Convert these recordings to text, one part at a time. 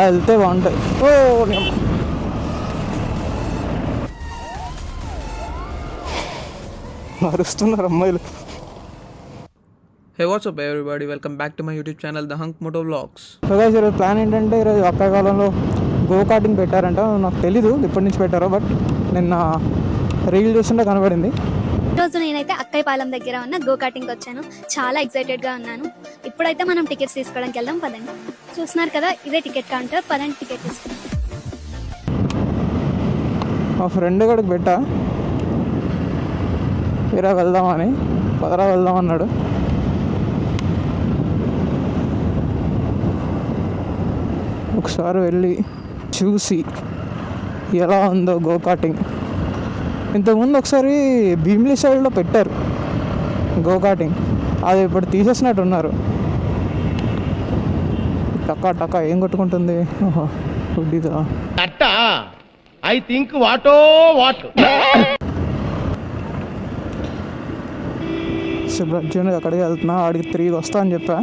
వెళ్తే బాగుంటాయి. ఓ అరుస్తున్నారు అమ్మాయిలు. Hey, what's up everybody? Welcome back to my YouTube channel, The Hunk Moto Vlogs. So guys ఈరోజు plan ఏంటంటే, ఈరోజు అక్కాయపాలెంలో గో కార్టింగ్ పెట్టారంట. నాకు తెలీదు ఎప్పటి నుంచి పెట్టారో, బట్ నిన్న రీల్ చూస్తుంటే కనబడింది. ఈరోజు నేనైతే అక్కయ్యపాలెం దగ్గర ఉన్న గో కార్టింగ్ వచ్చాను. చాలా ఎక్సైటెడ్గా ఉన్నాను. ఇప్పుడైతే మనం టికెట్స్ తీసుకోవడానికి వెళ్దాం పదండి. చూస్తున్నారు కదా, ఇదే టికెట్ కౌంటర్. పదండి టికెట్ తీసుకుంటాం. మా ఫ్రెండ్ గడికి పెట్టా, ఇరా వెళ్దామని, పదరా వెళ్దాం అన్నాడు. ఒకసారి వెళ్ళి చూసి ఎలా ఉందో గో కార్టింగ్. ఇంతకుముందు ఒకసారి భీమిలి సైడ్లో పెట్టారు గో కార్టింగ్, అది ఇప్పుడు తీసేసినట్టున్నారు. టకా టకా ఏం కొట్టుకుంటుంది. ఫుడ్డిదా అట్టా ఐ థింక్ వాటో వాట్. సుబ్రహ్మణ్యం అక్కడికి వెళ్తున్నా, ఆడికి 3కి వస్తా అని చెప్పా.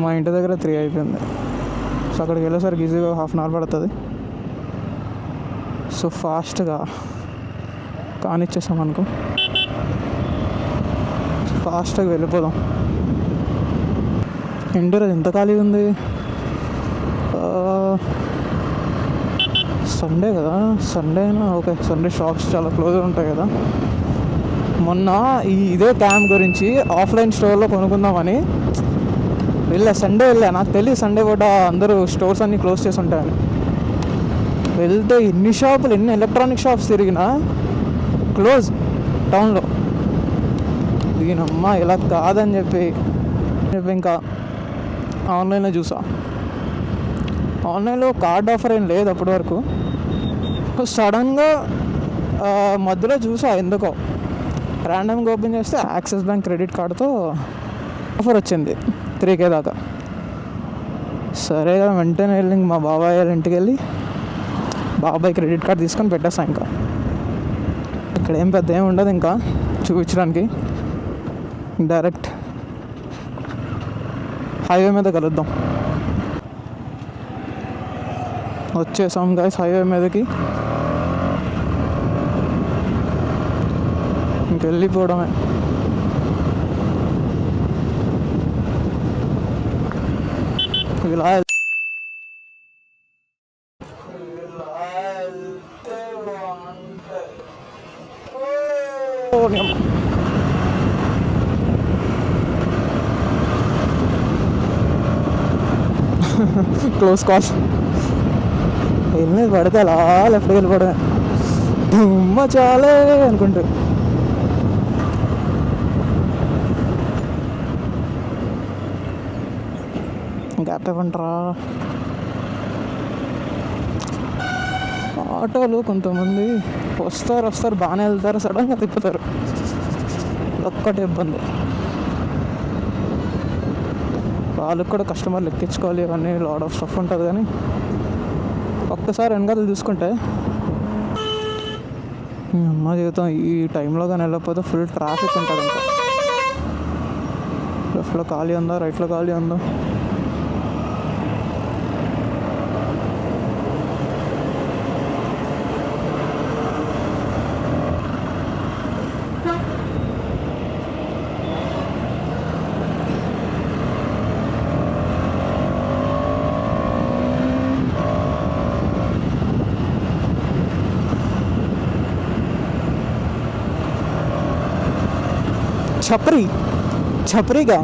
మా ఇంటి దగ్గర 3 అయిపోయింది. సో అక్కడికి వెళ్ళేసరికి ఈజీగా ½ అవర్ పడుతుంది. సో ఫాస్ట్గా కానిచ్చేసాం అనుకో, ఫాస్ట్గా వెళ్ళిపోదాం. ఇంటి రోజు ఎంత ఖాళీ ఉంది. సండే కదా, సండే అయినా ఓకే. సండే షాప్స్ చాలా క్లోజ్గా ఉంటాయి కదా. మొన్న ఇదే క్యామ్ గురించి ఆఫ్లైన్ స్టోర్లో కొనుక్కుందామని సండే వెళ్ళా. నాకు తెలియదు సండే పూట అందరూ స్టోర్స్ అన్నీ క్లోజ్ చేసి ఉంటాయని. వెళ్తే ఎన్ని షాపులు, ఎన్ని ఎలక్ట్రానిక్ షాప్స్ తిరిగినా క్లోజ్ టౌన్లో. దీనమ్మ ఇలా కాదని చెప్పి ఇంకా ఆన్లైన్లో చూసా. ఆన్లైన్లో కార్డ్ ఆఫర్ ఏం లేదు అప్పటి వరకు. సడన్గా మధ్యలో చూసా, ఎందుకో ర్యాండమ్గా ఓపెన్ చేస్తే యాక్సిస్ బ్యాంక్ క్రెడిట్ కార్డుతో ఆఫర్ వచ్చింది 3K దాకా. సరే కదా, వెంటనే వెళ్ళి మా బాబాయ్ వాళ్ళ ఇంటికి వెళ్ళి బాబాయ్ క్రెడిట్ కార్డ్ తీసుకొని పెట్టేస్తాను. ఇంకా ఇక్కడ ఏం పెద్ద ఏమి ఉండదు ఇంకా చూపించడానికి. డైరెక్ట్ హైవే మీద కలుద్దాం. వచ్చేసాం గైస్ హైవే మీదకి. ఇంకెళ్ళిపోవడమే. ఇలా క్లోజ్ కాల్. ఎన్ని పడితే అలా లెఫ్ట్కి వెళ్ళిపోవడమే. దుమ్మ చాలే అనుకుంటూ. గ్యాప్ ఇవ్వంటారా. ఆటోలు కొంతమంది వస్తారు బాగానే వెళ్తారు, సడన్గా తిప్పుతారు. ఒక్కటే ఇబ్బంది. వాళ్ళకి కూడా కస్టమర్లు ఎక్కించుకోవాలి, ఇవన్నీ లాడ్ ఆఫ్ స్టఫ్ ఉంటుంది. కానీ ఒక్కసారి వెనకాల చూసుకుంటే అమ్మ జీవితం. ఈ టైంలో కానీ వెళ్ళకపోతే ఫుల్ ట్రాఫిక్ ఉంటుంది. ఇంకా లెఫ్ట్లో ఖాళీ ఉందా, రైట్లో ఖాళీ ఉందా. ఛపరీగా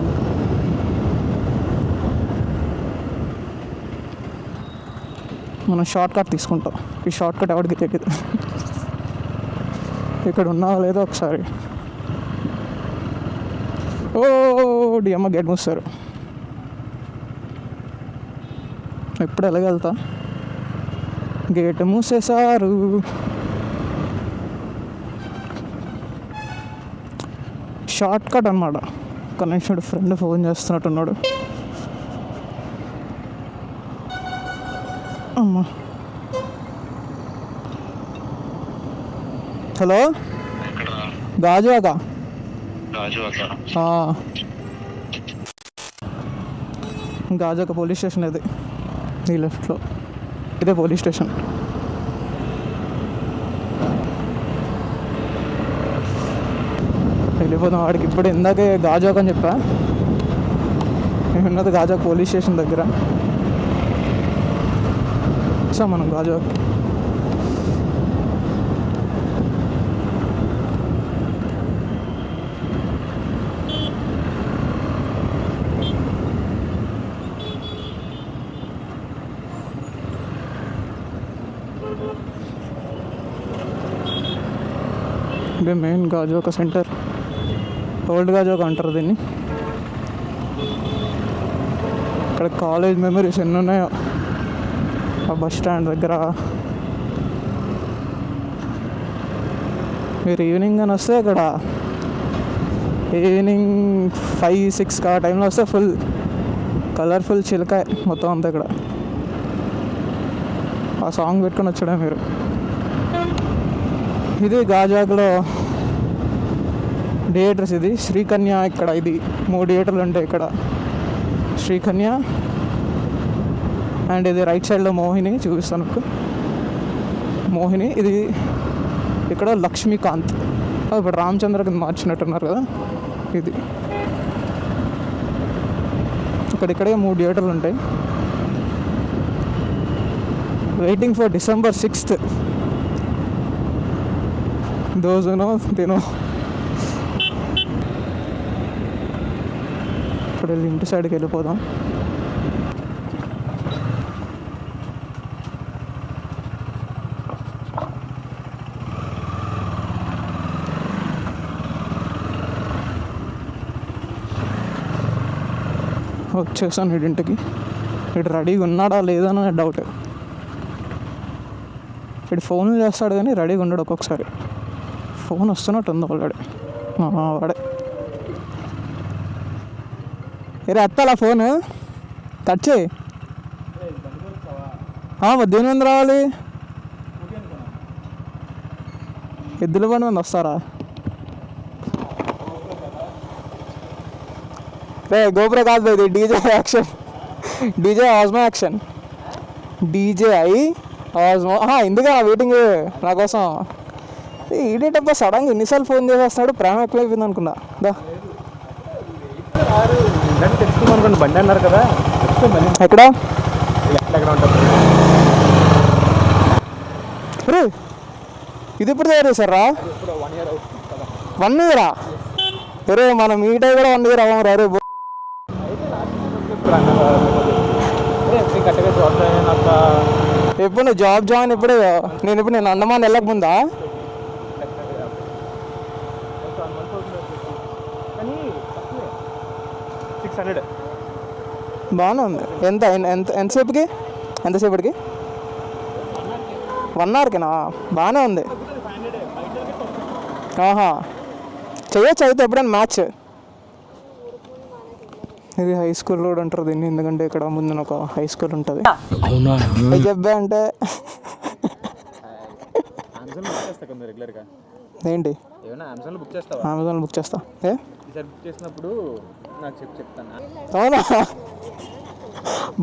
మనం షార్ట్ కట్ తీసుకుంటాం. ఈ షార్ట్ కట్ ఎవరికి తెలియదు. ఇక్కడ ఉన్నావా లేదో ఒకసారి. ఓ డియమ్మ గేట్ మూస్తారు. ఎప్పుడు ఎలాగెళ్తా, గేట్ మూసేసారు. షార్ట్ కట్ అనమాట. కనెక్షన్ ఫ్రెండ్ ఫోన్ చేస్తున్నట్టున్నాడు. అమ్మా, hello Gajuwaka. Gajuwaka police station ఇది, ఈ లెఫ్ట్లో ఇదే పోలీస్ స్టేషన్. వెళ్ళిపోతాం వాడికి. ఇప్పుడు ఇందాకే గాజాక్ అని చెప్పా, నేను ఉన్నది గాజాక్ పోలీస్ స్టేషన్ దగ్గర. వచ్చాం మనం గాజాక్. ఇదే మెయిన్ గాజాక సెంటర్, ఓల్డ్ గాజాక అంటారు దీన్ని. ఇక్కడ కాలేజ్ మెమరీస్ ఎన్ని ఉన్నాయో ఆ బస్ స్టాండ్ దగ్గర. మీరు ఈవినింగ్ అని వస్తే ఇక్కడ ఈవినింగ్ 5-6 ఆ టైంలో వస్తే ఫుల్ కలర్ఫుల్ చిలకాయ మొత్తం అంతా. ఇక్కడ ఆ సాంగ్ పెట్టుకొని వచ్చాడే మీరు. ఇది గాజాక్లో థియేటర్స్. ఇది శ్రీకన్య. ఇక్కడ ఇది 3 థియేటర్లు ఉంటాయి ఇక్కడ, శ్రీకన్య అండ్ ఇది రైట్ సైడ్లో మోహిని. చూపిస్తాను మీకు మోహిని. ఇది ఇక్కడ లక్ష్మీకాంత్. ఇప్పుడు రామచంద్ర కింద మార్చినట్టున్నారు కదా ఇది. ఇక్కడే 3 థియేటర్లు ఉంటాయి. Waiting for December 6th. దోస్ నో తినో. ఇప్పుడు వెళ్ళి ఇంటి సైడ్కి వెళ్ళిపోదాం. వచ్చేసాను వీడింటికి. ఇటు రెడీగా ఉన్నాడా లేదా అని డౌట్. ఇటు ఫోన్ చేస్తాడు కానీ రెడీగా ఉండడు. ఒక్కొక్కసారి ఫోన్ వస్తున్నట్టు ఉంది ఆల్రెడీ. వాడే ఏరే ఎత్తాలా ఫోన్? కట్ చేయి. దేని మంది రావాలి? ఎద్దుల బండి మంది వస్తారా? రే గోపుర కాదు ఇది DJ action, DJ ఆజ్మా action, DJI ఆజ్మా. ఎందుకా వెయిటింగ్ నా కోసం? ఈడేటప్ప సడన్గా ఎన్నిసార్లు ఫోన్ చేసేస్తున్నాడు. ప్రేమ ఎక్కువైపోయింది అనుకున్నా. దా తెలుసుకోమనుకోండి బండి అన్నారు కదా. ఎక్కడ రే ఇది ఎప్పుడు తయారు చేశారా? 1 year? అరే మనం మీట్ అయ్యి కూడా 1 year అవ్వము. అరే ఎప్పుడు నువ్వు జాబ్ జాయిన్ ఎప్పుడే? నేను అండమాన్ వెళ్ళక ముందా? బాగానే ఉంది. ఎంతసేపుకి? ఎంతసేపటికి? 1 hourకినా? బాగానే ఉంది. చేయొచ్చు అయితే ఎప్పుడైనా మ్యాచ్. ఇది హై స్కూల్ రోడ్ అంటారు దీన్ని, ఎందుకంటే ఇక్కడ ముందున ఒక హై స్కూల్ ఉంటుంది. చెప్పా అంటే ఏంటి అమెజాన్ బుక్ చేస్తా. అవునా?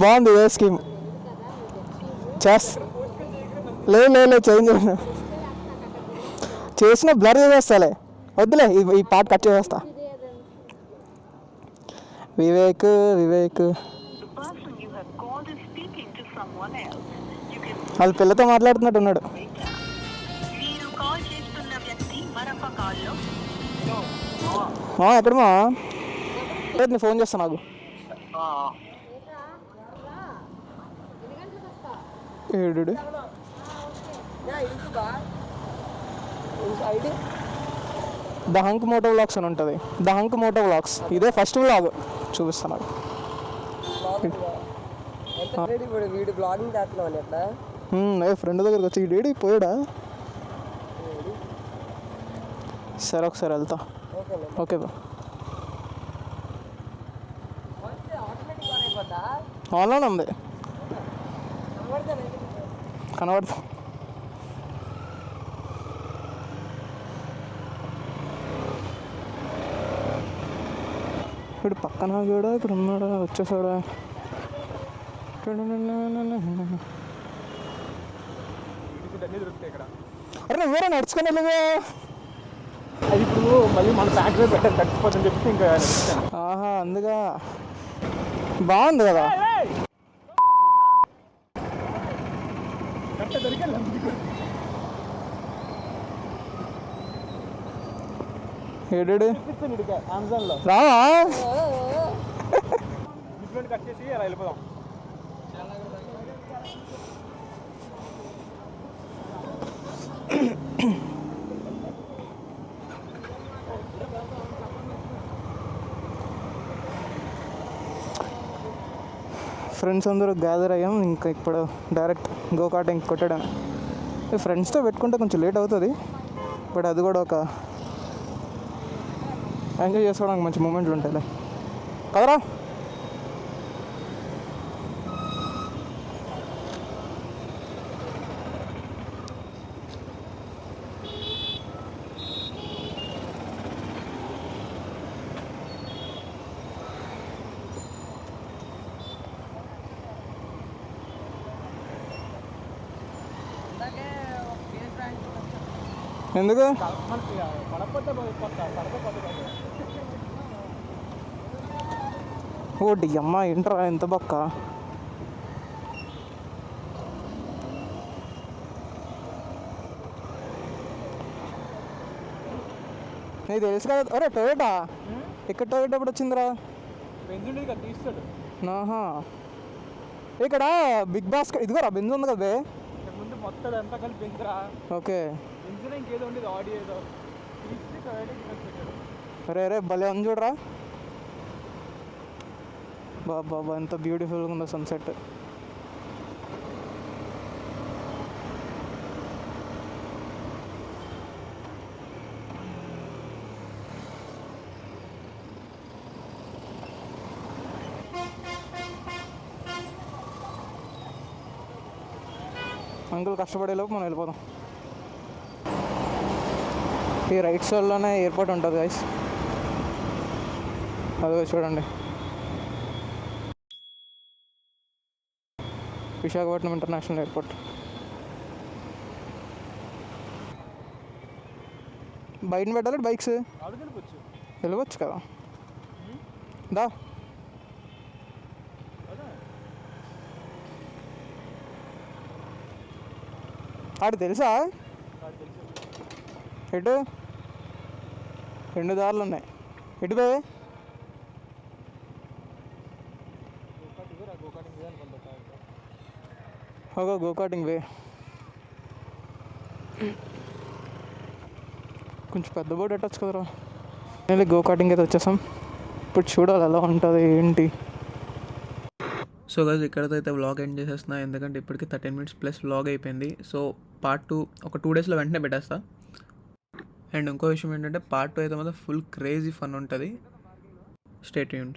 బాగుంది ఏ స్కీమ్. లేదు చేంజ్ చేసిన బ్లర్ చేసేస్తాలే. వద్దులే ఈ పార్ట్ కట్ చేసేస్తా. వివేక్ వాళ్ళ పిల్లతో మాట్లాడుతున్నట్టు ఉన్నాడు. ఎక్కడమా? నేను ఫోన్ చేస్తాను నాకు. ఏడు ద హంక్ మోటో వ్లాగ్స్ అని ఉంటుంది. The hunk Moto vlogs. ఇదే ఫస్ట్ వ్లాగ్ చూపిస్తాను. ఫ్రెండ్ దగ్గరికి వచ్చి డేడీ పోయాడా? సరే ఒకసారి వెళ్తా. ఓకే బా. ఆన్లైన్ ఉంది కనబడతా. ఇప్పుడు పక్కన కూడా ఇక్కడ ఉన్నాడా? వచ్చేసాడా? అన్నీ దొరుకుతాయి ఇక్కడ. అరే వేరే నడుచుకొని వెళ్ళవే. అది ఇప్పుడు మళ్ళీ మన ఫ్యాక్టరీ పెట్టారు తగ్గిపోతుందని చెప్పి ఇంకా నడిచాను. ఆహా అందుగా బాగుంది కదా. కరెక్ట్ దొరికాను ఏడు చూపిస్తాను ఇక అమెజాన్లో. రావా? డిస్ప్లేని కట్ చేసి అలా వెళ్ళిపోదాం. ఫ్రెండ్స్ అందరూ గ్యాదర్ అయ్యాం. ఇంకా ఇప్పుడు డైరెక్ట్ గోకాటింగ్ కొట్టడం. ఫ్రెండ్స్తో పెట్టుకుంటే కొంచెం లేట్ అవుతుంది, బట్ అది కూడా ఒక ఎంజాయ్ చేసుకోవడానికి మంచి మూమెంట్లు ఉంటాయి కదరా. ఎందుకు మనకి పడకపోతే ఓటి అమ్మ ఏంట్రా ఎంత బక్క. నీకు తెలుసు కదా. అరే టొయోటా ఇక్కడ టొయోటా ఎప్పుడు వచ్చిందిరా? బెంజుండి ఇక తీస్తాడు. ఆహా ఇక్కడ బిగ్ బాస్కెట్ ఇదిగోరా బెంజ్ ఉంది కదా బే. ముందు మొత్తం అంతా కలిపి బెంజరా. ఓకే బెంజులో ఇంకేదో ఉండేది ఆడి ఏదో తీస్తే టొయోటా పెట్టాడు. అరే అరే భలే ఉంది చూడరా. బాబా ఎంత బ్యూటిఫుల్గా ఉందో సన్సెట్. అంకుల్ కష్టపడేలోపు మనం వెళ్ళిపోదాం. ఈ రైట్ సైడ్లోనే ఎయిర్పోర్ట్ ఉంటుంది గైస్. అదిగో చూడండి, విశాఖపట్నం ఇంటర్నేషనల్ ఎయిర్పోర్ట్. బయట పెట్టాలి బైక్స్ అడుగువచ్చు. వెళ్ళవచ్చు కదా. దా ఆడు తెలుసా? ఎటు 2 దారులు ఉన్నాయి. ఎటు పోయే? ఒక గోకాటింగ్ వే. కొంచెం పెద్ద బోర్డు పెట్టచ్చు కదరా. మళ్ళీ గోకాటింగ్ అయితే వచ్చేసాం. ఇప్పుడు చూడాలి ఎలా ఉంటుంది ఏంటి. సో గైస్ ఇక్కడతో అయితే వ్లాగ్ ఎండ్ చేసేస్తున్నా, ఎందుకంటే ఇప్పటికి 13 minutes ప్లస్ వ్లాగ్ అయిపోయింది. సో పార్ట్ 2 ఒక 2 daysలో వెంటనే పెట్టేస్తా. అండ్ ఇంకో విషయం ఏంటంటే పార్ట్ 2 అయితే మాత్రం ఫుల్ క్రేజీ ఫన్ ఉంటుంది. Stay tuned.